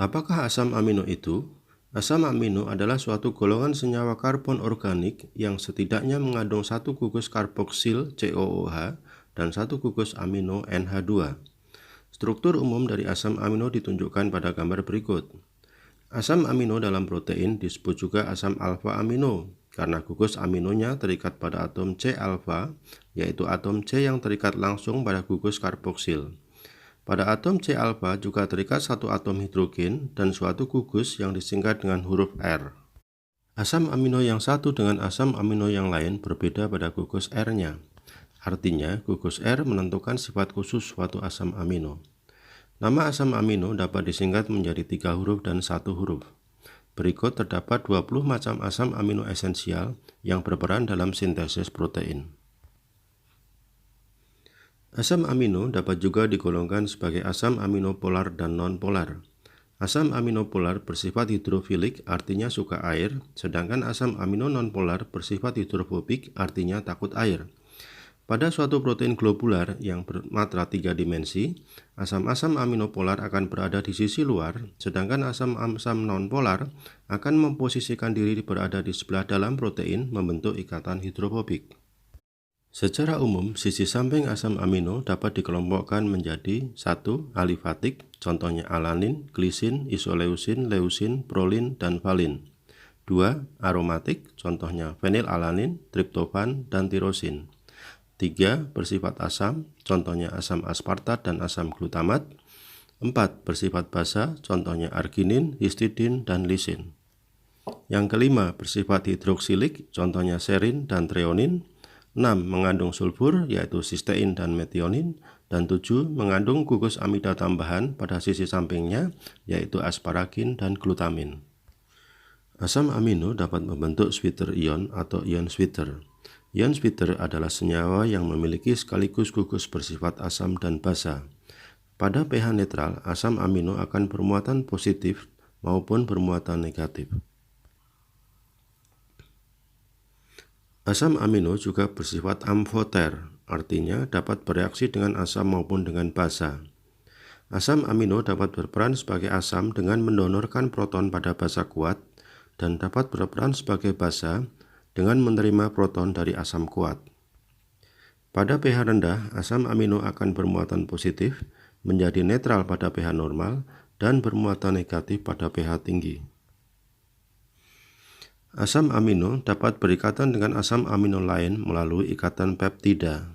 Apakah asam amino itu? Asam amino adalah suatu golongan senyawa karbon organik yang setidaknya mengandung satu gugus karboksil COOH dan satu gugus amino NH2. Struktur umum dari asam amino ditunjukkan pada gambar berikut. Asam amino dalam protein disebut juga asam alfa amino karena gugus aminonya terikat pada atom C-alfa, yaitu atom C yang terikat langsung pada gugus karboksil. Pada atom C-alfa juga terikat satu atom hidrogen dan suatu gugus yang disingkat dengan huruf R. Asam amino yang satu dengan asam amino yang lain berbeda pada gugus R-nya. Artinya, gugus R menentukan sifat khusus suatu asam amino. Nama asam amino dapat disingkat menjadi 3 huruf dan 1 huruf. Berikut terdapat 20 macam asam amino esensial yang berperan dalam sintesis protein. Asam amino dapat juga digolongkan sebagai asam amino polar dan non-polar. Asam amino polar bersifat hidrofilik, artinya suka air, sedangkan asam amino non-polar bersifat hidrofobik, artinya takut air. Pada suatu protein globular yang bermatra 3 dimensi, asam-asam amino polar akan berada di sisi luar, sedangkan asam-asam non-polar akan memposisikan diri berada di sebelah dalam protein membentuk ikatan hidrofobik. Secara umum, sisi samping asam amino dapat dikelompokkan menjadi 1. Alifatik, contohnya alanin, glisin, isoleusin, leusin, prolin, dan valin. 2. Aromatik, contohnya fenilalanin, triptofan, dan tirosin. 3. Bersifat asam, contohnya asam aspartat dan asam glutamat. 4. Bersifat basa, contohnya arginin, histidin, dan lisin. Yang kelima, bersifat hidroksilik, contohnya serin dan treonin. 6. Mengandung sulfur, yaitu sistein dan metionin. Dan 7. Mengandung gugus amida tambahan pada sisi sampingnya, yaitu asparagin dan glutamin. Asam amino dapat membentuk sweeter ion atau ion sweeter. Ion sweeter adalah senyawa yang memiliki sekaligus gugus bersifat asam dan basa. Pada pH netral, asam amino akan bermuatan positif maupun bermuatan negatif. Asam amino juga bersifat amfoter, artinya dapat bereaksi dengan asam maupun dengan basa. Asam amino dapat berperan sebagai asam dengan mendonorkan proton pada basa kuat dan dapat berperan sebagai basa dengan menerima proton dari asam kuat. Pada pH rendah, asam amino akan bermuatan positif, menjadi netral pada pH normal, dan bermuatan negatif pada pH tinggi. Asam amino dapat berikatan dengan asam amino lain melalui ikatan peptida.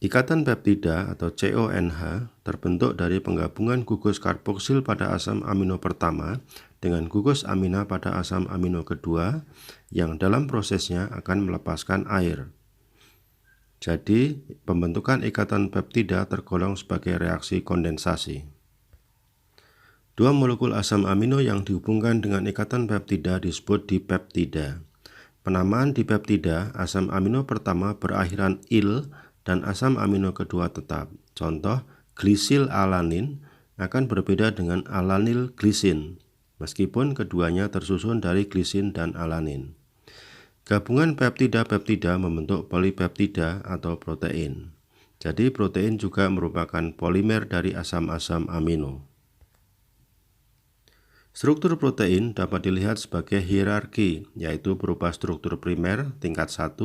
Ikatan peptida atau CONH terbentuk dari penggabungan gugus karboksil pada asam amino pertama dengan gugus amina pada asam amino kedua yang dalam prosesnya akan melepaskan air. Jadi, pembentukan ikatan peptida tergolong sebagai reaksi kondensasi. Dua molekul asam amino yang dihubungkan dengan ikatan peptida disebut dipeptida. Penamaan dipeptida, asam amino pertama berakhiran -il dan asam amino kedua tetap. Contoh, glisilalanin akan berbeda dengan alanil glisin, meskipun keduanya tersusun dari glisin dan alanin. Gabungan peptida-peptida membentuk polipeptida atau protein. Jadi protein juga merupakan polimer dari asam-asam amino. Struktur protein dapat dilihat sebagai hierarki, yaitu berupa struktur primer tingkat 1,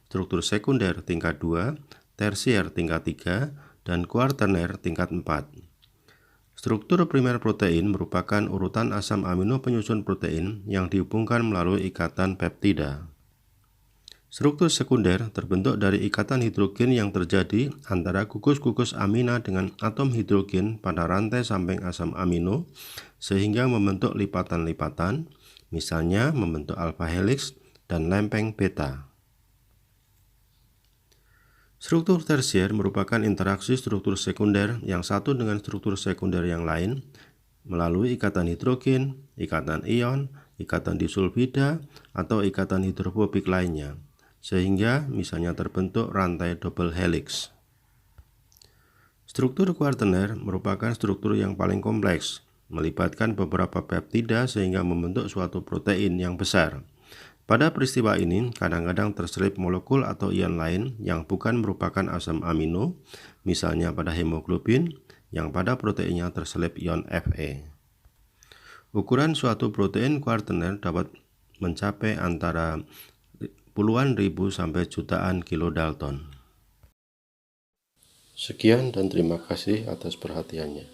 struktur sekunder tingkat 2, tersier tingkat 3, dan kuarterner tingkat 4. Struktur primer protein merupakan urutan asam amino penyusun protein yang dihubungkan melalui ikatan peptida. Struktur sekunder terbentuk dari ikatan hidrogen yang terjadi antara gugus-gugus amina dengan atom hidrogen pada rantai samping asam amino sehingga membentuk lipatan-lipatan, misalnya membentuk alpha helix dan lempeng beta. Struktur tersier merupakan interaksi struktur sekunder yang satu dengan struktur sekunder yang lain melalui ikatan hidrogen, ikatan ion, ikatan disulfida, atau ikatan hidrofobik lainnya, sehingga misalnya terbentuk rantai double helix. Struktur kuarterner merupakan struktur yang paling kompleks, melibatkan beberapa peptida sehingga membentuk suatu protein yang besar. Pada peristiwa ini, kadang-kadang terselip molekul atau ion lain yang bukan merupakan asam amino, misalnya pada hemoglobin, yang pada proteinnya terselip ion Fe. Ukuran suatu protein kuartener dapat mencapai antara puluhan ribu sampai jutaan kilodalton. Sekian dan terima kasih atas perhatiannya.